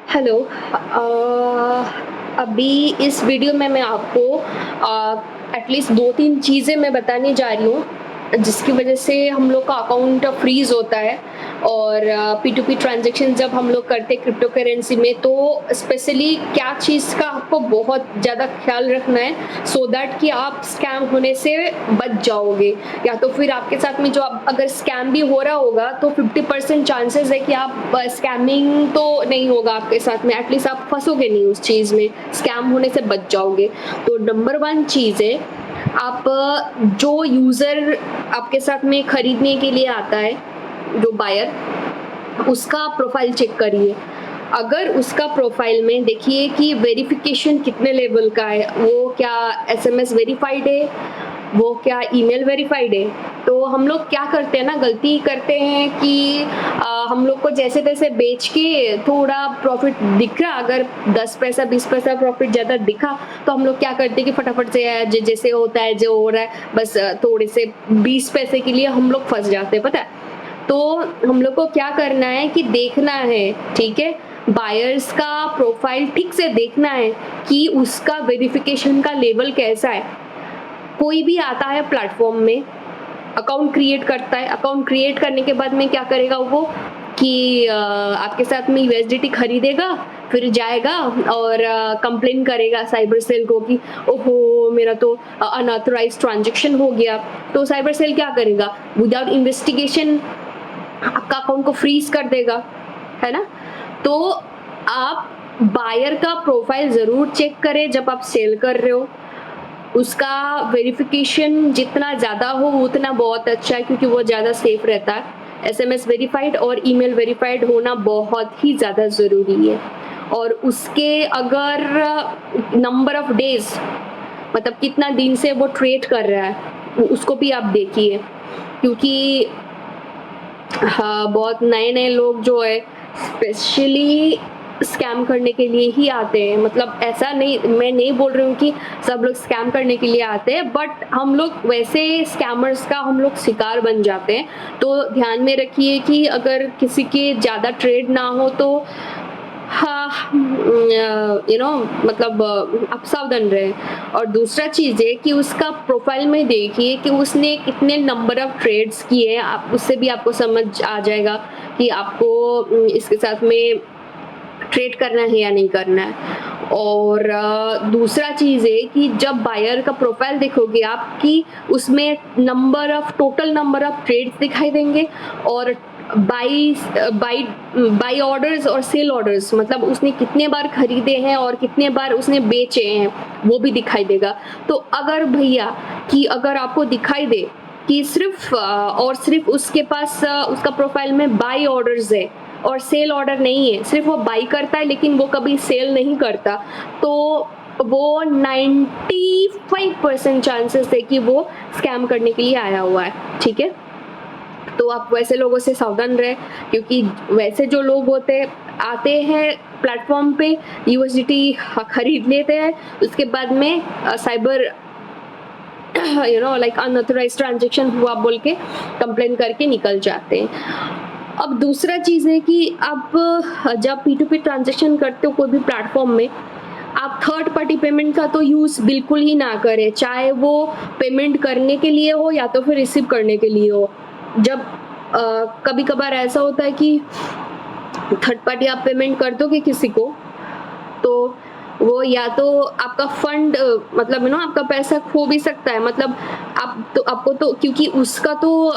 Hello. अभी इस video में मैं आपको एटलीस्ट 2-3 चीज़ें मैं बताने जा रही हूँ, जिसकी वज़ह से हम लोग का अकाउंट फ्रीज़ होता है और P2P ट्रांज़ैक्शन जब हम लोग करते हैं क्रिप्टो करेंसी में, तो स्पेशली क्या चीज़ का आपको बहुत ज़्यादा ख़्याल रखना है सो दैट कि आप स्कैम होने से बच जाओगे। या तो फिर आपके साथ में जो आप अगर स्कैम भी हो रहा होगा तो 50% चांसेस है कि आप स्कैमिंग तो नहीं होगा आपके साथ में, एटलीस्ट आप फँसोगे नहीं उस चीज़ में, स्कैम होने से बच जाओगे। तो नंबर 1 चीज़ है, आप जो यूज़र आपके साथ में खरीदने के लिए आता है, जो बायर, उसका प्रोफाइल चेक करिए। अगर उसका प्रोफाइल में देखिए कि वेरिफिकेशन कितने लेवल का है, वो क्या एसएमएस वेरिफाइड है, वो क्या ईमेल वेरिफाइड है। तो हम लोग क्या करते हैं ना, गलती करते हैं कि हम लोग को जैसे तैसे बेच के थोड़ा प्रॉफिट दिख रहा, अगर 10 पैसा 20 पैसा प्रॉफिट ज़्यादा दिखा तो हम लोग क्या करते हैं कि फटाफट से जैसे होता है जो हो रहा है, बस थोड़े से 20 पैसे के लिए हम लोग फंस जाते हैं, पता है। तो हम लोग को क्या करना है कि देखना है, ठीक है, बायर्स का प्रोफाइल ठीक से देखना है कि उसका वेरिफिकेशन का लेवल कैसा है। कोई भी आता है प्लेटफॉर्म में, अकाउंट क्रिएट करता है, अकाउंट क्रिएट करने के बाद में क्या करेगा वो कि आपके साथ में यूएसडीटी खरीदेगा, फिर जाएगा और कंप्लेन करेगा साइबर सेल को कि ओहो मेरा तो अनऑथराइज्ड ट्रांजैक्शन हो गया। तो साइबर सेल क्या करेगा, विदाउट इन्वेस्टिगेशन आपका अकाउंट को फ्रीज कर देगा, है ना। तो आप बायर का प्रोफाइल ज़रूर चेक करें जब आप सेल कर रहे हो। उसका वेरिफिकेशन जितना ज़्यादा हो उतना बहुत अच्छा है, क्योंकि वो ज़्यादा सेफ रहता है। एसएमएस वेरिफाइड और ईमेल वेरिफाइड होना बहुत ही ज़्यादा ज़रूरी है। और उसके अगर नंबर ऑफ डेज, मतलब कितना दिन से वो ट्रेड कर रहा है, उसको भी आप देखिए, क्योंकि हाँ, बहुत नए-नए लोग जो है स्पेशली स्कैम करने के लिए ही आते हैं। मतलब ऐसा नहीं, मैं नहीं बोल रही हूँ कि सब लोग स्कैम करने के लिए आते हैं, बट हम लोग वैसे स्कैमर्स का हम लोग शिकार बन जाते हैं। तो ध्यान में रखिए कि अगर किसी के ज़्यादा ट्रेड ना हो तो हाँ, मतलब आप सावधान रहें। और दूसरा चीज़ है कि उसका प्रोफाइल में देखिए कि उसने कितने नंबर ऑफ ट्रेड्स किए हैं, आप उससे भी आपको समझ आ जाएगा कि आपको इसके साथ में ट्रेड करना है या नहीं करना है। और दूसरा चीज़ है कि जब बायर का प्रोफाइल देखोगे आप कि उसमें टोटल नंबर ऑफ ट्रेड्स दिखाई देंगे, और बाई बाई बाई ऑर्डर्स और सेल ऑर्डर्स, मतलब उसने कितने बार खरीदे हैं और कितने बार उसने बेचे हैं, वो भी दिखाई देगा। तो अगर भैया कि अगर आपको दिखाई दे कि सिर्फ और सिर्फ उसके पास उसका प्रोफाइल में बाई ऑर्डर्स है और सेल ऑर्डर नहीं है, सिर्फ वो बाई करता है लेकिन वो कभी सेल नहीं करता, तो वो 95% चांसेस है कि वो स्कैम करने के लिए आया हुआ है, ठीक है। तो आप वैसे लोगों से सावधान रहें, क्योंकि वैसे जो लोग होते आते हैं प्लेटफॉर्म पे, यूएसडीटी खरीद लेते हैं, उसके बाद में साइबर लाइक अनऑथराइज्ड ट्रांजैक्शन हुआ बोल के कंप्लेन करके निकल जाते हैं। अब दूसरा चीज़ है कि आप जब P2P ट्रांजैक्शन करते हो कोई भी प्लेटफॉर्म में, आप थर्ड पार्टी पेमेंट का तो यूज़ बिल्कुल ही ना करें, चाहे वो पेमेंट करने के लिए हो या तो फिर रिसीव करने के लिए हो। जब कभी कभार ऐसा होता है कि थर्ड पार्टी आप पेमेंट कर दोगे किसी को, तो वो या तो आपका फंड मतलब आपका पैसा खो भी सकता है। मतलब आपको तो क्योंकि उसका तो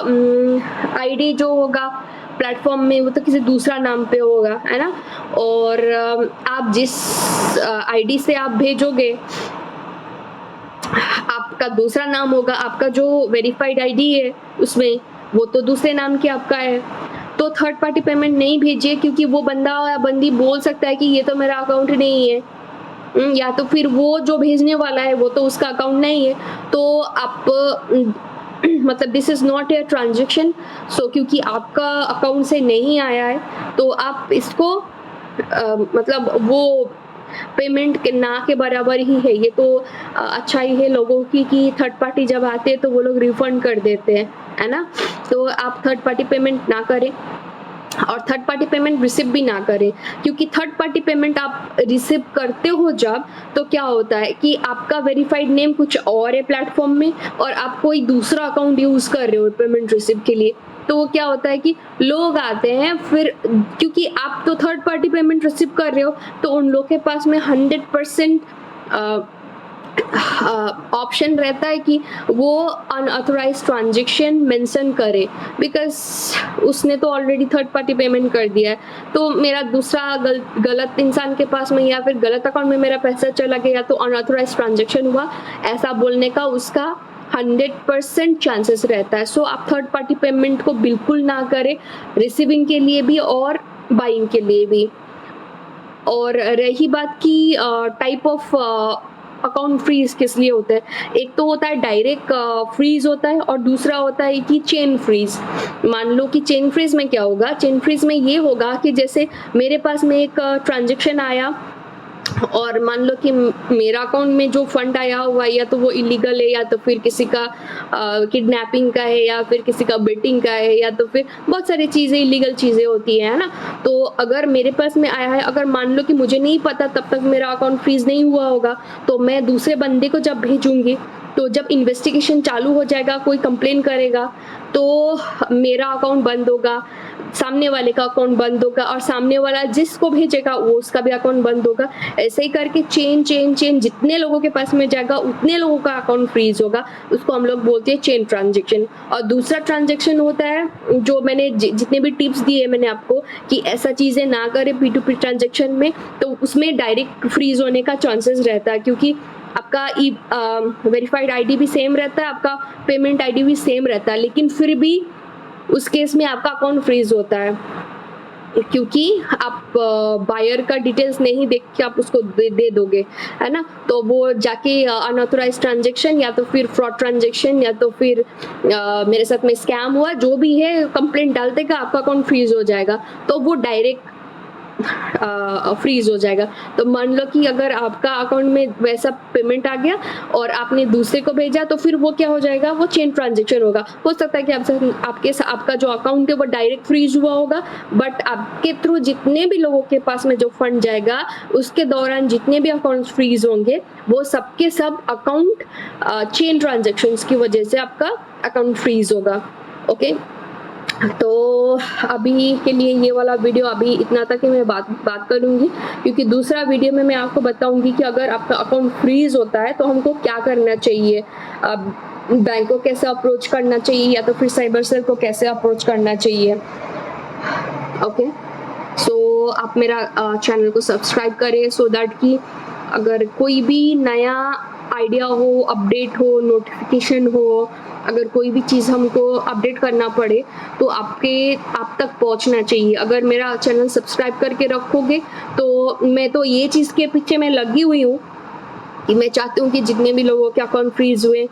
आईडी जो होगा प्लेटफॉर्म में वो तो किसी दूसरा नाम पे होगा, है ना। और आप जिस आईडी से आप भेजोगे, आपका दूसरा नाम होगा, आपका जो वेरीफाइड आईडी है उसमें वो तो दूसरे नाम की आपका है। तो थर्ड पार्टी पेमेंट नहीं भेजिए, क्योंकि वो बंदा या बंदी बोल सकता है कि ये तो मेरा अकाउंट नहीं है, या तो फिर वो जो भेजने वाला है वो तो उसका अकाउंट नहीं है। तो आप मतलब this is not a transaction, so क्योंकि आपका अकाउंट से नहीं आया है तो आप इसको मतलब वो पेमेंट के ना के बराबर ही है। ये तो अच्छा ही है लोगों की कि थर्ड पार्टी जब आते हैं तो वो लोग रिफंड कर देते हैं, है ना। तो आप थर्ड पार्टी पेमेंट ना करें। और थर्ड पार्टी पेमेंट रिसीव भी ना करें, क्योंकि थर्ड पार्टी पेमेंट आप रिसीव करते हो जब, तो क्या होता है कि आपका वेरीफाइड नेम कुछ और है प्लेटफॉर्म में और आप कोई दूसरा अकाउंट यूज कर रहे हो पेमेंट रिसीव के लिए, तो वो क्या होता है कि लोग आते हैं फिर, क्योंकि आप तो थर्ड पार्टी पेमेंट रिसीव कर रहे हो, तो उन लोग के पास में 100% ऑप्शन रहता है कि वो अनऑथोराइज ट्रांजेक्शन मेंशन करे, बिकॉज उसने तो ऑलरेडी थर्ड पार्टी पेमेंट कर दिया है। तो मेरा दूसरा गलत इंसान के पास में या फिर गलत अकाउंट में मेरा पैसा चला गया, या तो अनऑथोराइज ट्रांजेक्शन हुआ, ऐसा बोलने का उसका 100% चांसेस रहता है। सो आप थर्ड पार्टी पेमेंट को बिल्कुल ना करें, रिसीविंग के लिए भी और बाइंग के लिए भी। और रही बात की टाइप ऑफ अकाउंट फ्रीज किस लिए होता है, एक तो होता है डायरेक्ट फ्रीज होता है, और दूसरा होता है कि चेन फ्रीज। मान लो कि चेन फ्रीज में क्या होगा, चेन फ्रीज में ये होगा कि जैसे मेरे पास में एक ट्रांजेक्शन आया, और मान लो कि मेरा अकाउंट में जो फंड आया हुआ है या तो वो इलीगल है, या तो फिर किसी का किडनैपिंग का है, या फिर किसी का बेटिंग का है, या तो फिर बहुत सारी चीज़ें इलीगल चीज़ें होती है ना। तो अगर मेरे पास में आया है, अगर मान लो कि मुझे नहीं पता, तब तक मेरा अकाउंट फ्रीज नहीं हुआ होगा, तो मैं दूसरे बंदे को जब भेजूंगी, तो जब इन्वेस्टिगेशन चालू हो जाएगा, कोई कंप्लेन करेगा, तो मेरा अकाउंट बंद होगा, सामने वाले का अकाउंट बंद होगा, और सामने वाला जिसको भेजेगा वो उसका भी अकाउंट बंद होगा। ऐसे ही करके चेन चेन चेन जितने लोगों के पास में जाएगा उतने लोगों का अकाउंट फ्रीज होगा। उसको हम लोग बोलते हैं चेन ट्रांजेक्शन। और दूसरा ट्रांजेक्शन होता है जो मैंने जितने भी टिप्स दिए मैंने आपको कि ऐसा चीज़ें ना करें P2P ट्रांजेक्शन में, तो उसमें डायरेक्ट फ्रीज होने का चांसेस रहता है, क्योंकि आपका वेरीफाइड आईडी भी सेम रहता है, आपका पेमेंट आईडी भी सेम रहता है, लेकिन फिर भी उस केस में आपका अकाउंट फ्रीज होता है, क्योंकि आप बायर का डिटेल्स नहीं देख के आप उसको दे दोगे, है ना। तो वो जाके अनऑथोराइज ट्रांजेक्शन या तो फिर फ्रॉड ट्रांजेक्शन या तो फिर मेरे साथ में स्कैम हुआ, जो भी है कंप्लेंट डाल देगा, आपका अकाउंट फ्रीज हो जाएगा, तो वो डायरेक्ट फ्रीज हो जाएगा। तो मान लो कि अगर आपका अकाउंट में वैसा पेमेंट आ गया और आपने दूसरे को भेजा, तो फिर वो क्या हो जाएगा, वो चेन ट्रांजेक्शन होगा। हो सकता है कि आपका जो अकाउंट है वो डायरेक्ट फ्रीज हुआ होगा, बट आपके थ्रू जितने भी लोगों के पास में जो फंड जाएगा, उसके दौरान जितने भी अकाउंट फ्रीज होंगे, वो सबके सब अकाउंट चेन ट्रांजेक्शन्स की वजह से आपका अकाउंट फ्रीज होगा। ओके, तो अभी के लिए ये वाला वीडियो अभी इतना तक ही मैं बात करूंगी, क्योंकि दूसरा वीडियो में मैं आपको बताऊंगी कि अगर आपका अकाउंट फ्रीज होता है तो हमको क्या करना चाहिए, बैंक को कैसे अप्रोच करना चाहिए, या तो फिर साइबर सेल को कैसे अप्रोच करना चाहिए। ओके, सो आप मेरा चैनल को सब्सक्राइब करें, सो दैट कि अगर कोई भी नया आइडिया हो, अपडेट हो, नोटिफिकेशन हो, अगर कोई भी चीज़ हमको अपडेट करना पड़े तो आप तक पहुंचना चाहिए। अगर मेरा चैनल सब्सक्राइब करके रखोगे तो मैं तो ये चीज़ के पीछे मैं लगी हुई हूँ कि मैं चाहती हूँ कि जितने भी लोगों के अकाउंट फ्रीज हुए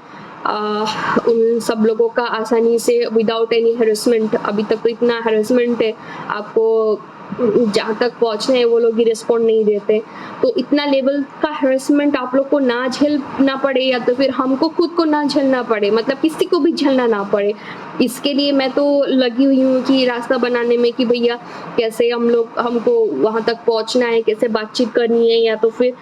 उन सब लोगों का आसानी से विदाउट एनी हैरेसमेंट, अभी तक तो इतना हैरेसमेंट है, आपको जहाँ तक पहुँचना है वो लोग ही रिस्पॉन्ड नहीं देते, तो इतना लेवल का हैरेसमेंट आप लोग को ना झेलना पड़े, या तो फिर हमको खुद को ना झेलना पड़े, मतलब किसी को भी झेलना ना पड़े। इसके लिए मैं तो लगी हुई हूँ कि रास्ता बनाने में कि भैया कैसे हमको वहाँ तक पहुँचना है, कैसे बातचीत करनी है, या तो फिर